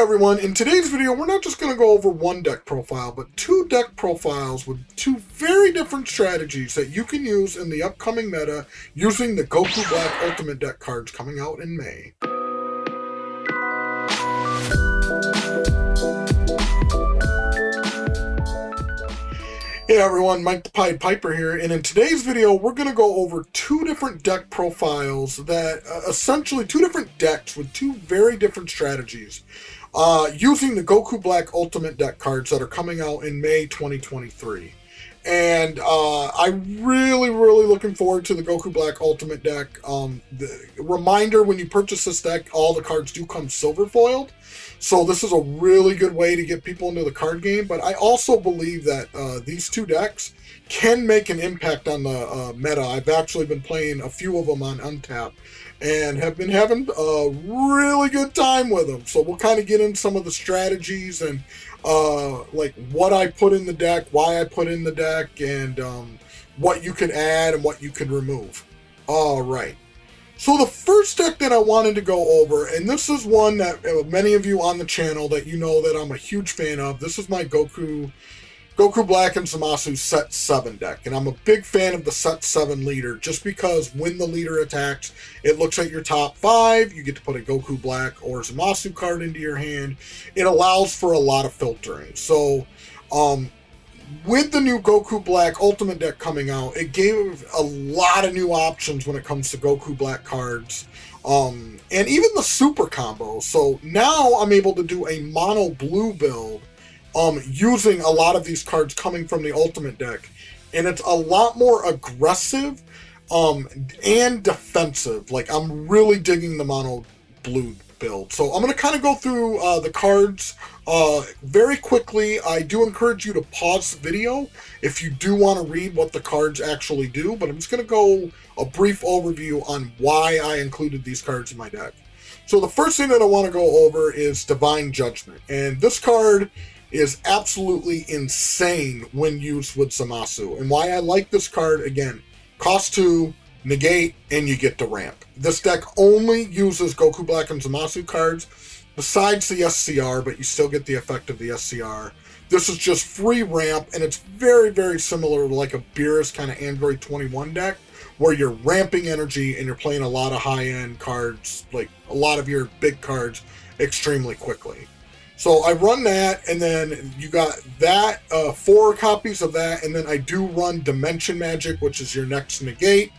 everyone, in today's video we're not just going to go over one deck profile, but two deck profiles with two very different strategies that you can use in the upcoming meta using the Goku Black Ultimate deck cards coming out in May. Hey everyone, Mike the Pied Piper here, and in today's video we're going to go over two different deck profiles that essentially two different decks with two very different strategies using the Goku Black Ultimate deck cards that are coming out in May 2023. And I'm really looking forward to the Goku Black Ultimate deck. The reminder, when you purchase this deck, all the cards do come silver foiled. So this is a really good way to get people into the card game. But I also believe that these two decks can make an impact on the meta. I've actually been playing a few of them on Untap and have been having a really good time with them. So we'll kind of get into some of the strategies and like what I put in the deck, why I put in the deck, and what you can add and what you can remove. All right. So the first deck that I wanted to go over, and this is one that many of you on the channel that you know that I'm a huge fan of. This is my Goku Black and Zamasu Set 7 deck, and I'm a big fan of the Set 7 leader just because when the leader attacks, it looks at your top 5, you get to put a Goku Black or Zamasu card into your hand. It allows for a lot of filtering. So with the new Goku Black Ultimate deck coming out, it gave a lot of new options when it comes to Goku Black cards, and even the super combo. So now I'm able to do a mono blue build using a lot of these cards coming from the Ultimate deck, and it's a lot more aggressive and defensive. Like, I'm really digging the mono blue build. So I'm going to kind of go through the cards very quickly. I do encourage you to pause the video if you do want to read what the cards actually do, but I'm just going to go a brief overview on why I included these cards in my deck. So the first thing that I want to go over is Divine Judgment, and this card is absolutely insane when used with Zamasu. And why I like this card, again, cost 2, negate, and you get the ramp. This deck only uses Goku Black and Zamasu cards besides the SCR, but you still get the effect of the SCR. This is just free ramp, and it's very similar to like a Beerus kind of Android 21 deck, where you're ramping energy and you're playing a lot of high-end cards, like a lot of your big cards, extremely quickly. So I run that, and then you got that, 4 copies of that, and then I do run Dimension Magic, which is your next negate.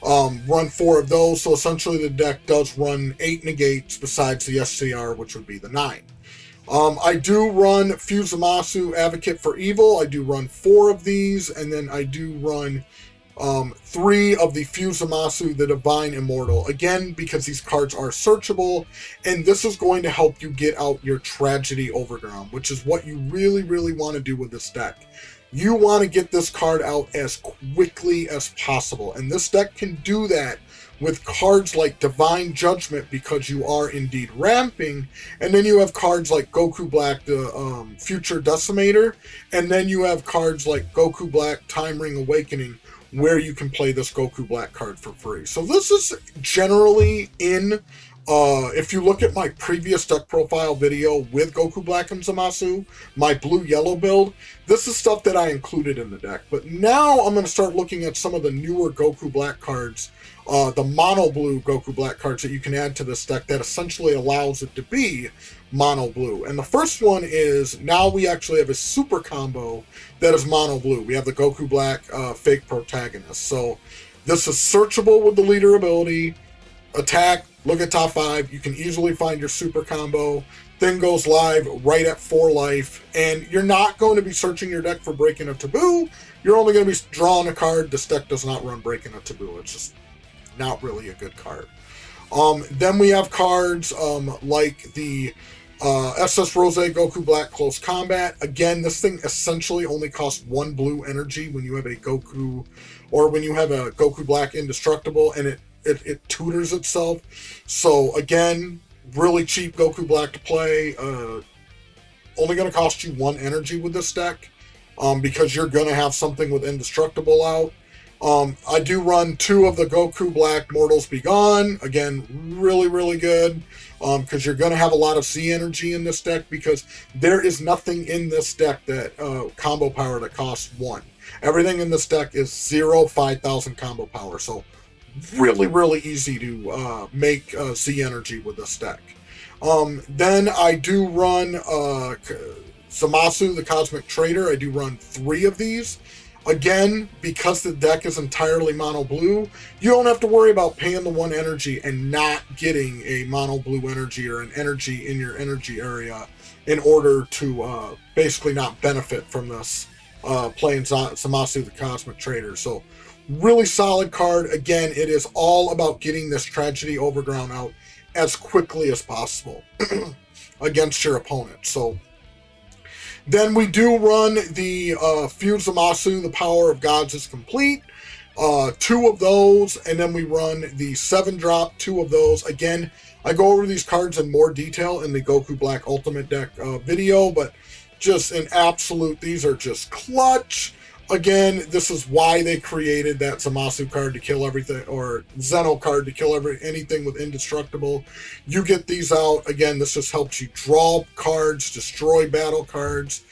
Run 4 of those, so essentially the deck does run 8 negates besides the SCR, which would be the 9. I do run Fuse Zamasu, Advocate for Evil. I do run 4 of these, and then I do run 3 of the Fuse Zamasu, the Divine Immortal. Again, because these cards are searchable, and this is going to help you get out your Tragedy Overground, which is what you really want to do with this deck. You want to get this card out as quickly as possible, and this deck can do that with cards like Divine Judgment because you are indeed ramping, and then you have cards like Goku Black, the Future Decimator, and then you have cards like Goku Black Time Ring Awakening, where you can play this Goku Black card for free. So this is generally in, if you look at my previous deck profile video with Goku Black and Zamasu, my blue-yellow build, this is stuff that I included in the deck. But now I'm going to start looking at some of the newer Goku Black cards, the mono blue Goku Black cards that you can add to this deck that essentially allows it to be mono blue. And the first one is, now we actually have a super combo that is mono blue. We have the Goku Black Fake Protagonist. So this is searchable with the leader ability. Attack, look at top 5, you can easily find your super combo. Thing goes live right at 4 life, and you're not going to be searching your deck for Breaking a Taboo. You're only going to be drawing a card. This deck does not run Breaking a Taboo. It's just not really a good card. Then we have cards like the SS Rose Goku Black Close Combat. Again, this thing essentially only costs 1 blue energy when you have a Goku, or when you have a Goku Black Indestructible, and it tutors itself. So again, really cheap Goku Black to play. Only going to cost you 1 energy with this deck, because you're going to have something with Indestructible out. I do run 2 of the Goku Black Mortals Be Gone. Again, really good. because you're going to have a lot of Z energy in this deck, because there is nothing in this deck that combo power that costs 1. Everything in this deck is 5,000 combo power, so really easy to make Z energy with this deck. Then I do run Zamasu, the Cosmic Trader. I do run 3 of these. Again, because the deck is entirely mono blue, you don't have to worry about paying the 1 energy and not getting a mono blue energy or an energy in your energy area in order to basically not benefit from this playing Zamasu, the Cosmic Trader. So really solid card. Again, it is all about getting this Tragedy Overground out as quickly as possible against your opponent. So then we do run the Fuse Zamasu, the Power of Gods is Complete. 2 of those, and then we run the 7-drop, 2 of those. Again, I go over these cards in more detail in the Goku Black Ultimate Deck video, but just an absolute, these are just clutch. Again, this is why they created that Zamasu card to kill everything, or Zeno card to kill anything with indestructible. You get these out. Again, this just helps you draw cards, destroy battle cards.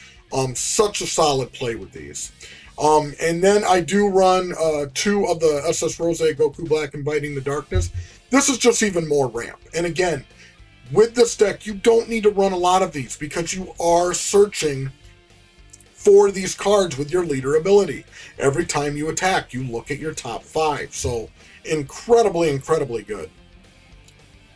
Such a solid play with these. And then I do run 2 of the SS Rose Goku Black Inviting the Darkness. This is just even more ramp. And again, with this deck, you don't need to run a lot of these, because you are searching for these cards with your leader ability. Every time you attack, you look at your top 5. So incredibly good.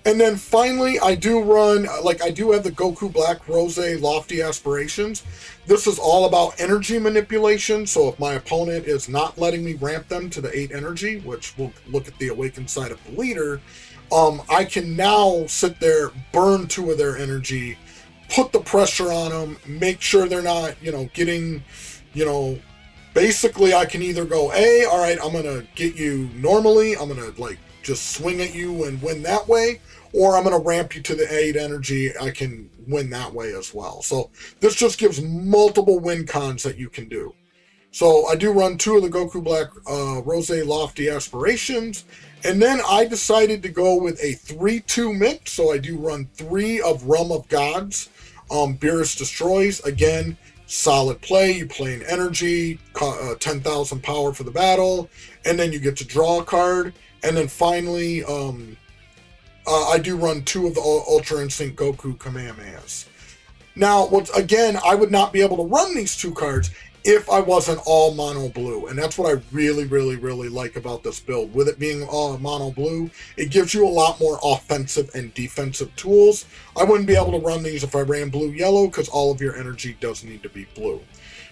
And then finally, I do run, I do have the Goku Black Rose Lofty Aspirations. This is all about energy manipulation. So if my opponent is not letting me ramp them to the 8 energy, which we'll look at the awakened side of the leader, I can now sit there, burn 2 of their energy, put the pressure on them, make sure they're not, getting, basically I can either go, all right, I'm going to get you normally, I'm going to just swing at you and win that way, or I'm going to ramp you to the 8 energy, I can win that way as well. So this just gives multiple win cons that you can do. So I do run 2 of the Goku Black Rose Lofty Aspirations, and then I decided to go with a 3-2 mix, so I do run 3 of Realm of Gods. Beerus Destroys, again, solid play. You play an energy, 10,000 power for the battle, and then you get to draw a card. And then finally, I do run 2 of the Ultra Instinct Goku Kamehamehas. Now, again, I would not be able to run these 2 cards if I wasn't all mono blue, and that's what I really like about this build. With it being all mono blue, it gives you a lot more offensive and defensive tools. I wouldn't be able to run these if I ran blue yellow, because all of your energy does need to be blue.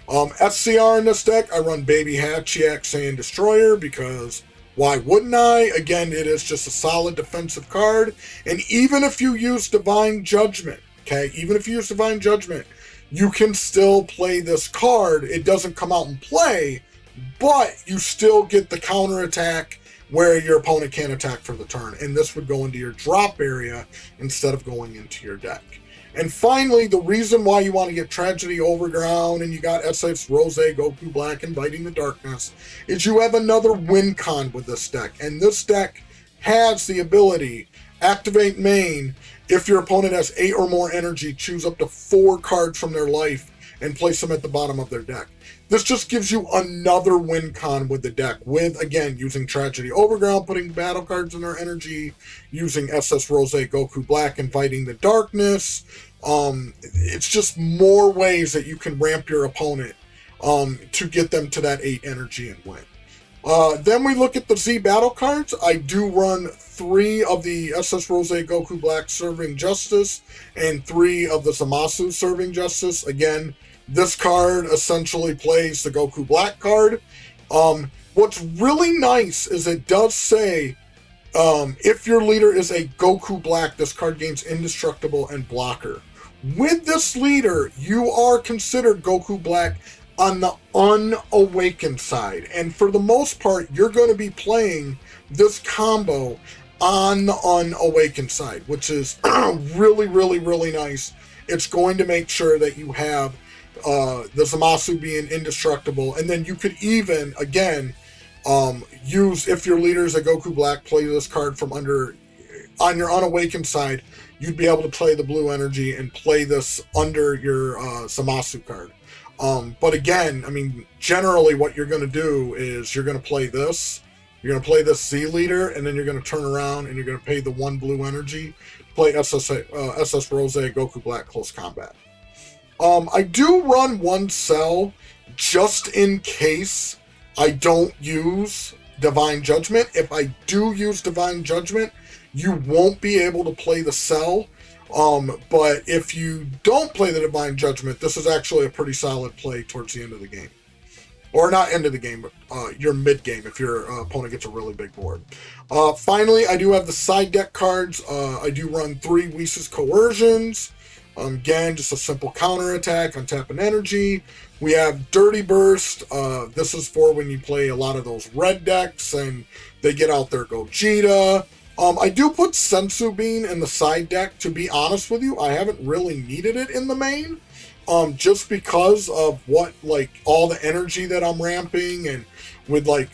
SCR in this deck, I run Baby Hachiac Saiyan Destroyer, because why wouldn't I? Again, it is just a solid defensive card, and even if you use Divine Judgment, you can still play this card. It doesn't come out and play, but you still get the counterattack where your opponent can't attack for the turn. And this would go into your drop area instead of going into your deck. And finally, the reason why you want to get Tragedy Overground and you got SS Rose Goku Black Inviting the Darkness is you have another win con with this deck. And this deck has the ability, activate main. If your opponent has 8 or more energy, choose up to 4 cards from their life and place them at the bottom of their deck. This just gives you another win con with the deck, with, again, using Tragedy Overground, putting battle cards in their energy, using SS Rose Goku Black Inviting the Darkness. It's just more ways that you can ramp your opponent to get them to that 8 energy and win. Then we look at the Z battle cards. I do run 3 of the SS Rose Goku Black Serving Justice and 3 of the Zamasu Serving Justice. Again, this card essentially plays the Goku Black card. What's really nice is it does say, if your leader is a Goku Black, this card gains Indestructible and Blocker. With this leader, you are considered Goku Black on the unawakened side. And for the most part, you're going to be playing this combo on the unawakened side, which is really nice. It's going to make sure that you have the Zamasu being indestructible. And then you could even, again, use, if your leader is a Goku Black, play this card from under, on your unawakened side, you'd be able to play the blue energy and play this under your Zamasu card. But again, I mean, generally what you're going to do is you're going to play this. You're going to play this Z leader, and then you're going to turn around and you're going to pay the 1 blue energy to play SS Rose Goku Black Close Combat. I do run 1 cell just in case I don't use Divine Judgment. If I do use Divine Judgment, you won't be able to play the cell. But if you don't play the Divine Judgment, this is actually a pretty solid play towards the end of the game. Or not end of the game, but your mid-game if your opponent gets a really big board. Finally, I do have the side deck cards. I do run 3 Whis' Coercions. Again, just a simple counter attack on tap and energy. We have Dirty Burst. This is for when you play a lot of those red decks and they get out their Gogeta. I do put Sensu Bean in the side deck. To be honest with you, I haven't really needed it in the main. Just because of what, like, all the energy that I'm ramping, and with, like,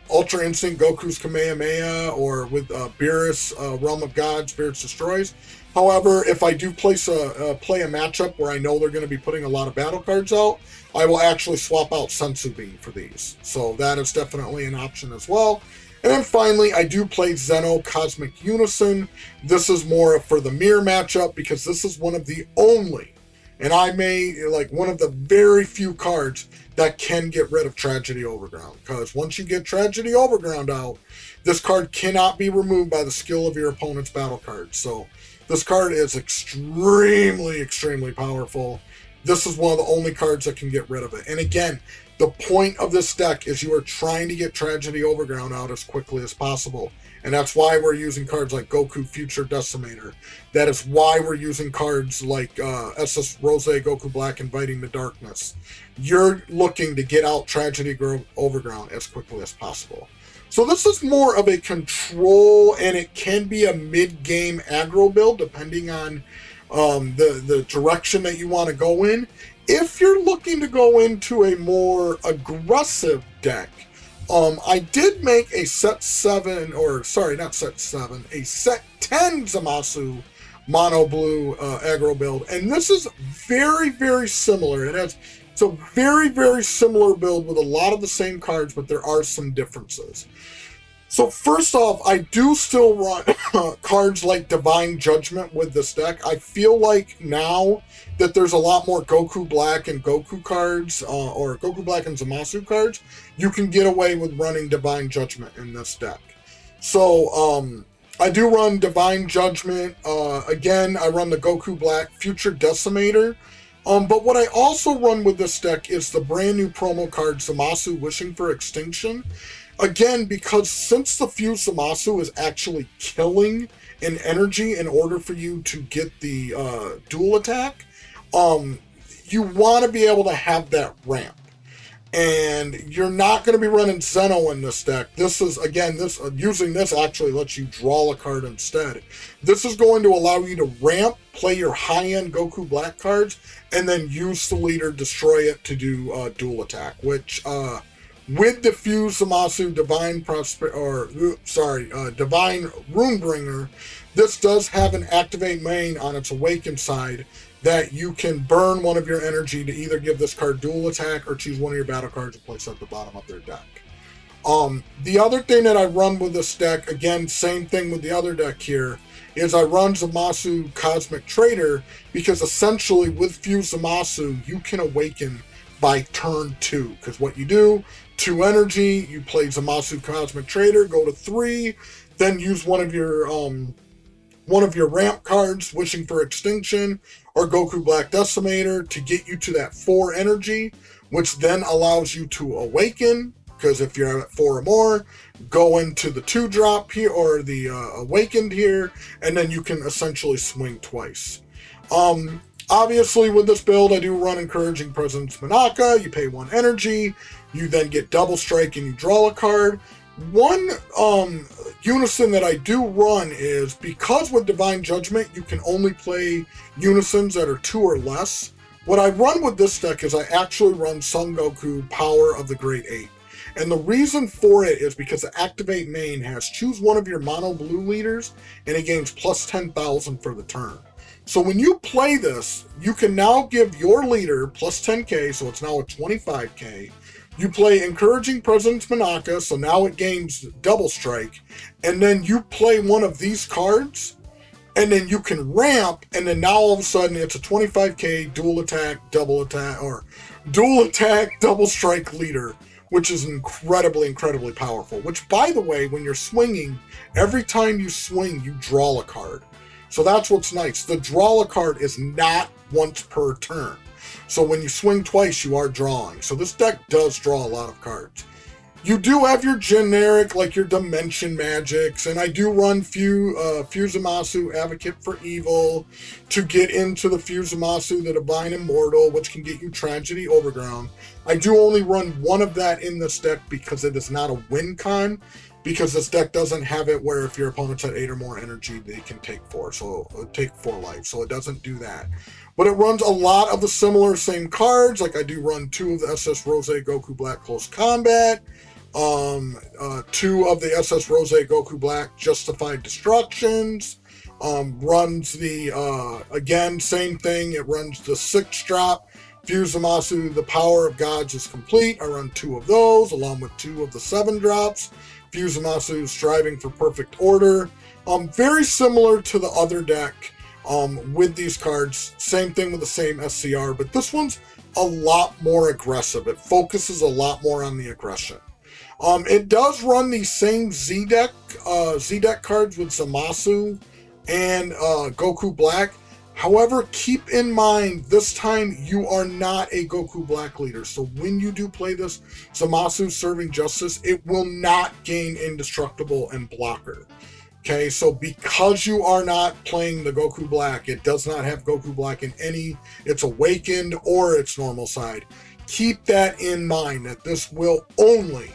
Ultra Instinct Goku's Kamehameha, or with Beerus, Realm of Gods, Beerus Destroys. However, if I do play a matchup where I know they're going to be putting a lot of battle cards out, I will actually swap out Sensu Bean for these. So that is definitely an option as well. And then finally, I do play Zeno Cosmic Unison. This is more for the mirror matchup, because this is one of the only, and I may, like, one of the very few cards that can get rid of Tragedy Overground. Because once you get Tragedy Overground out, this card cannot be removed by the skill of your opponent's battle card. So this card is extremely, extremely powerful. This is one of the only cards that can get rid of it. And again, the point of this deck is you are trying to get Tragedy Overground out as quickly as possible. And that's why we're using cards like Goku Future Decimator. That is why we're using cards like SS Rose Goku Black Inviting the Darkness. You're looking to get out Tragedy Overground as quickly as possible. So this is more of a control, and it can be a mid-game aggro build depending on the direction that you want to go in. If you're looking to go into a more aggressive deck, I did make a set 7, or sorry, not set 7, a set 10 Zamasu mono blue aggro build, and this is very, very similar. It's a very, very similar build with a lot of the same cards, but there are some differences. So first off, I do still run cards like Divine Judgment with this deck. I feel like now that there's a lot more Goku Black and Goku cards, or Goku Black and Zamasu cards, you can get away with running Divine Judgment in this deck. So I do run Divine Judgment. Again, I run the Goku Black Future Decimator. But what I also run with this deck is the brand new promo card Zamasu Wishing for Extinction. Again, because since the Fuse Zamasu is actually killing an energy in order for you to get the dual attack, you want to be able to have that ramp. And you're not going to be running Zeno in this deck. This is, again, using this actually lets you draw a card instead. This is going to allow you to ramp, play your high-end Goku Black cards, and then use the leader, destroy it to do dual attack, which with the Fuse Zamasu Divine Divine Runebringer, this does have an activate main on its awakened side that you can burn one of your energy to either give this card dual attack or choose one of your battle cards and place at the bottom of their deck. The other thing that I run with this deck, again, same thing with the other deck here, is I run Zamasu Cosmic Trader, because essentially with Fuse Zamasu, you can awaken by turn 2. Because what you do, 2 energy, you play Zamasu Cosmic Trader, go to 3, then use one of your ramp cards, Wishing for Extinction, or Goku Black Decimator, to get you to that 4 energy, which then allows you to awaken, because if you're at 4 or more, go into the 2-drop here, or the awakened here, and then you can essentially swing twice. Obviously, with this build, I do run Encouraging Presence Manaka. You pay 1 energy, you then get Double Strike, and you draw a card. One unison that I do run is, because with Divine Judgment, you can only play unisons that are 2 or less. What I run with this deck is I actually run Son Goku Power of the Great 8. And the reason for it is because the Activate main has choose one of your mono blue leaders, and it gains plus 10,000 for the turn. So when you play this, you can now give your leader plus 10k, so it's now a 25k. You play Encouraging Presence Manaka, so now it gains double strike, and then you play one of these cards, and then you can ramp, and then now all of a sudden it's a 25k dual attack, double attack, double strike leader, which is incredibly powerful. Which, by the way, when you're swinging, every time you swing, you draw a card. So that's what's nice. The draw a card is not once per turn. So when you swing twice, you are drawing. So this deck does draw a lot of cards. You do have your generic, like your Dimension Magics, and I do run Zamasu, Advocate for Evil, to get into the Zamasu, the Divine Immortal, which can get you Tragedy Overground. I do only run one of that in this deck because it is not a win con, because this deck doesn't have it where if your opponent's at 8 or more energy, they can take 4 life, so it doesn't do that. But it runs a lot of the similar same cards, like I do run 2 of the SS Rose Goku Black Close Combat, 2 of the SS Rose Goku Black Justified Destructions, runs the, again, same thing, it runs the 6-drop, Zamasu, The Power of Gods is Complete. I run 2 of those, along with 2 of the 7-drops. Zamasu, Striving for Perfect Order. Very similar to the other deck with these cards. Same thing with the same SCR, but this one's a lot more aggressive. It focuses a lot more on the aggression. It does run the same Z-deck cards with Zamasu and Goku Black. However, keep in mind, this time you are not a Goku Black leader. So when you do play this Zamasu Serving Justice, it will not gain Indestructible and Blocker. Okay, so because you are not playing the Goku Black, it does not have Goku Black in any its Awakened or its normal side. Keep that in mind, that this will only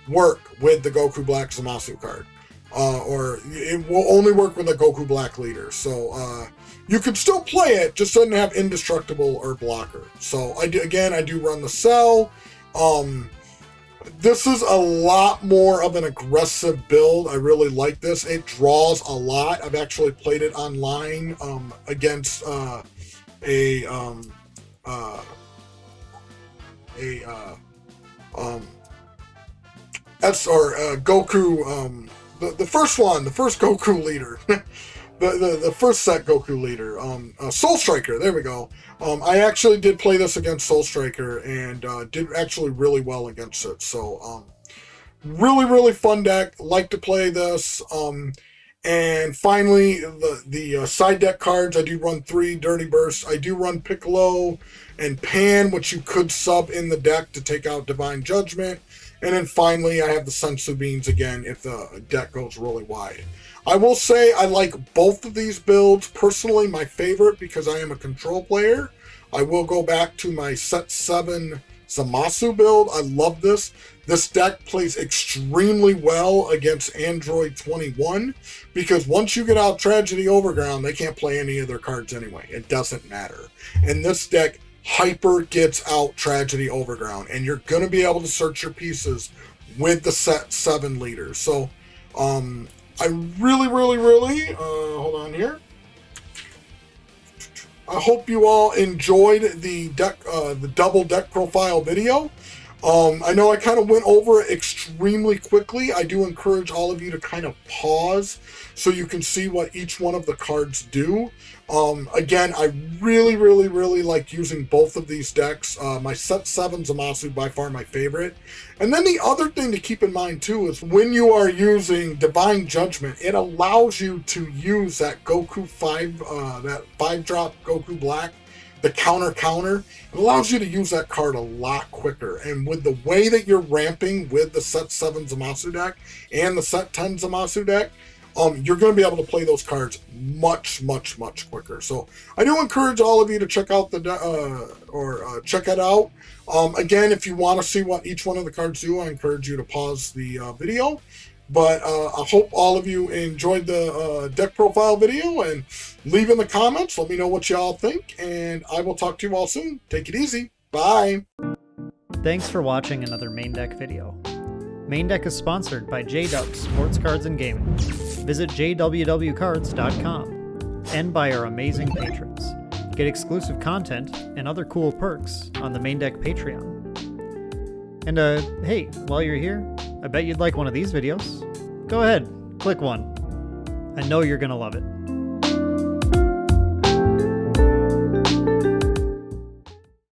work with the Goku Black Zamasu card. Or it will only work with a Goku Black leader. So you can still play it, just doesn't have Indestructible or Blocker. So I do run the Cell. This is a lot more of an aggressive build. I really like this. It draws a lot. I've actually played it online against Goku, the first Goku leader, the first set Goku leader, Soul Striker, there we go. I actually did play this against Soul Striker and did actually really well against it. So really fun deck. Like to play this. And finally, the side deck cards. I do run 3 Dirty Bursts. I do run Piccolo and Pan, which you could sub in the deck to take out Divine Judgment. And then finally, I have the Sensu Beans again if the deck goes really wide. I will say I like both of these builds. Personally, my favorite, because I am a control player, I will go back to my Set 7 Zamasu build. I love this. This deck plays extremely well against Android 21, because once you get out Tragedy Overground, they can't play any of their cards anyway. It doesn't matter. And this deck hyper gets out Tragedy Overground, and you're going to be able to search your pieces with the Set 7 leaders. So, I really, hold on here. I hope you all enjoyed the deck, the double deck profile video. I know I kind of went over it extremely quickly. I do encourage all of you to kind of pause so you can see what each one of the cards do. Again, I really like using both of these decks. My Set 7 Zamasu, by far my favorite. And then the other thing to keep in mind too is when you are using Divine Judgment, it allows you to use that Goku 5, that 5-drop Goku Black, the counter. It allows you to use that card a lot quicker. And with the way that you're ramping with the Set 7 Zamasu deck and the Set 10 Zamasu deck, you're going to be able to play those cards much quicker. So I do encourage all of you to check out the check it out. Again, if you want to see what each one of the cards do, I encourage you to pause the video. But I hope all of you enjoyed the deck profile video, and leave in the comments. Let me know what y'all think, and I will talk to you all soon. Take it easy. Bye. Thanks for watching another main deck video. Main Deck is sponsored by J-Dub Sports Cards and Gaming. Visit jwwcards.com and by our amazing patrons. Get exclusive content and other cool perks on the Main Deck Patreon. And hey, while you're here, I bet you'd like one of these videos. Go ahead, click one. I know you're gonna love it.